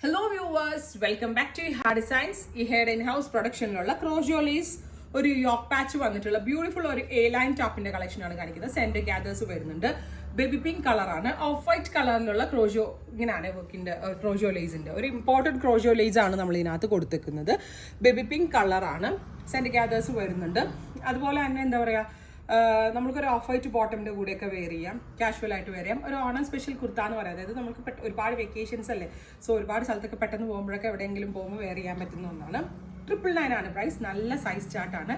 Hello viewers, welcome back to hard designs. ഈ ഹെയർ in house പ്രൊഡക്ഷനിലുള്ള ക്രോജോലീസ് ഒരു യോക്ക് പാച്ച് വന്നിട്ടുള്ള ബ്യൂട്ടിഫുൾ ഒരു എ ലൈൻ ടോപ്പിന്റെ കളക്ഷനാണ് കാണിക്കുന്നത്. സെന്റർ ഗ്യാദേഴ്സ് വരുന്നുണ്ട്. ബേബി പിങ്ക് കളറാണ്. ഓഫ് വൈറ്റ് കളറിലുള്ള ക്രോജോ ഇങ്ങനെയാണ് വർക്കിന്റെ ക്രോജോ ലേസിന്റെ ഒരു ഇമ്പോർട്ടന്റ് ക്രോജോ ലേസ് ആണ് നമ്മൾ ഇതിനകത്ത് കൊടുത്തേക്കുന്നത്. ബേബി പിങ്ക് കളറാണ്. സെന്റർ ഗ്യാദേഴ്സ് വരുന്നുണ്ട്. അതുപോലെ തന്നെ എന്താ പറയാ, നമുക്കൊരു ഓഫ് വൈറ്റ് ബോട്ടമിന്റെ കൂടെയൊക്കെ വെയർ ചെയ്യാം, കാഷ്വൽ ആയിട്ട് വെയർ ചെയ്യാം. ഒരു ഓണം സ്പെഷ്യൽ കുർത്ത എന്ന് പറയാം. അതായത് നമുക്ക് ഒരുപാട് വെക്കേഷൻസ് അല്ലേ, സോ ഒരുപാട് സ്ഥലത്തൊക്കെ പെട്ടെന്ന് പോകുമ്പോഴൊക്കെ എവിടെയെങ്കിലും പോകുമ്പോൾ വെയർ ചെയ്യാൻ പറ്റുന്ന ഒന്നാണ്. 999 ആണ് പ്രൈസ്. നല്ല സൈസ് ചാർട്ടാണ്.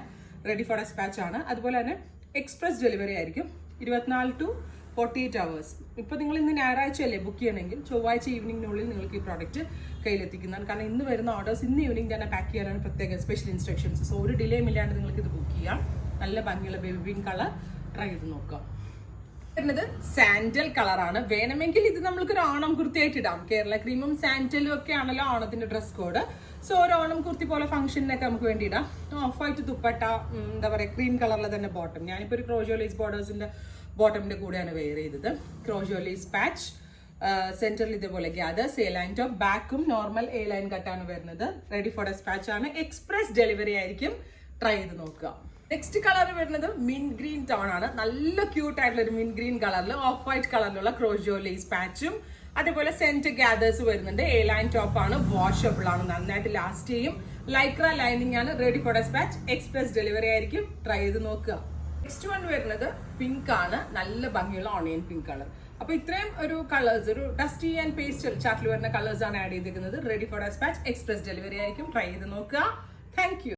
റെഡി ഫോർ ഡെസ്പാച്ച് ആണ്. അതുപോലെ തന്നെ എക്സ്പ്രസ് ഡെലിവറി ആയിരിക്കും. 24 to 48 hours. ഇപ്പോൾ നിങ്ങൾ ഇന്ന് ഞായറാഴ്ച അല്ലേ ബുക്ക് ചെയ്യണമെങ്കിൽ ചൊവ്വാഴ്ച ഈവനിങ്ങിനുള്ളിൽ നിങ്ങൾക്ക് ഈ പ്രോഡക്റ്റ് കയ്യിലെത്തിക്കുന്നതാണ്. കാരണം ഇന്ന് വരുന്ന ഓർഡേഴ്സ് ഇന്ന് ഈവനിങ് തന്നെ പാക്ക് ചെയ്യാനാണ് പ്രത്യേക സ്പെഷ്യൽ ഇൻസ്ട്രക്ഷൻസ്. സോ ഒരു ഡിലേയും ഇല്ലാണ്ട് നിങ്ങൾക്ക് ഇത് ബുക്ക് ചെയ്യാം. നല്ല ഭംഗിയുള്ള ബേബി പിങ്ക് കളർ ട്രൈ ചെയ്ത് നോക്കാം. വരുന്നത് സാൻഡൽ കളറാണ്. വേണമെങ്കിൽ ഇത് നമ്മൾക്കൊരു ഓണം കുർത്തിയായിട്ട് ഇടാം. കേരള ക്രീമും സാൻഡലും ഒക്കെ ആണല്ലോ ഓണത്തിന്റെ ഡ്രസ് കോഡ്. സോ ഒരു ഓണം കുർത്തി പോലെ ഫംഗ്ഷനൊക്കെ നമുക്ക് വേണ്ടി ഇടാം. ഓഫ് വൈറ്റ് ദുപ്പട്ട, എന്താ പറയുക, ക്രീം കളറിലെ തന്നെ ബോട്ടം. ഞാനിപ്പോൾ ഒരു ക്രോജോലീസ് ബോർഡേഴ്സിന്റെ ബോട്ടമിന്റെ കൂടെയാണ് വെയർ ചെയ്തത്. ക്രോജോലീസ് പാച്ച്, സെന്ററിൽ ഇതേപോലെ ഗ്യാദേഴ്സ്, എ ലൈൻ ടോപ്പ്, ബാക്കും നോർമൽ എ ലൈൻ കട്ടാണ് വരുന്നത്. റെഡി ഫോർ ഡെസ്പാച്ച് ആണ്. എക്സ്പ്രസ് ഡെലിവറി ആയിരിക്കും. ട്രൈ ചെയ്ത് നോക്കുക. നെക്സ്റ്റ് കളർ വരുന്നത് മിന്റ് ഗ്രീൻ ടോൺ ആണ്. നല്ല ക്യൂട്ട് ആയിട്ടുള്ള ഒരു മിന്റ് ഗ്രീൻ കളറിൽ ഓഫ് വൈറ്റ് കളറിലുള്ള ക്രോജോ ലേസ് പാച്ചും അതേപോലെ സെന്റർ ഗ്യാദേഴ്സ് വരുന്നുണ്ട്. എ ലൈൻ ടോപ്പ് ആണ്. വാഷബിൾ ആണ്. നന്നായിട്ട് ലാസ്റ്റ് ചെയ്യും. ലൈക്ര ലൈനിങ് ആണ്. Ready for dispatch. Express delivery ആയിരിക്കും. ട്രൈ ചെയ്ത് നോക്കുക. നെക്സ്റ്റ് വൺ വരുന്നത് പിങ്ക് ആണ്. നല്ല ഭംഗിയുള്ള ഓണിയൻ പിങ്ക് കളർ. അപ്പൊ ഇത്രയും ഒരു കളേഴ്സ്, ഒരു ഡസ്റ്റി ആൻഡ് പേസ്റ്റൽ ചാർട്ടിൽ വരുന്ന കളേഴ്സ് ആണ് ആഡ് ചെയ്തിരിക്കുന്നത്. Ready for dispatch. Express delivery ആയിരിക്കും. ട്രൈ ചെയ്ത് നോക്കുക. Thank U.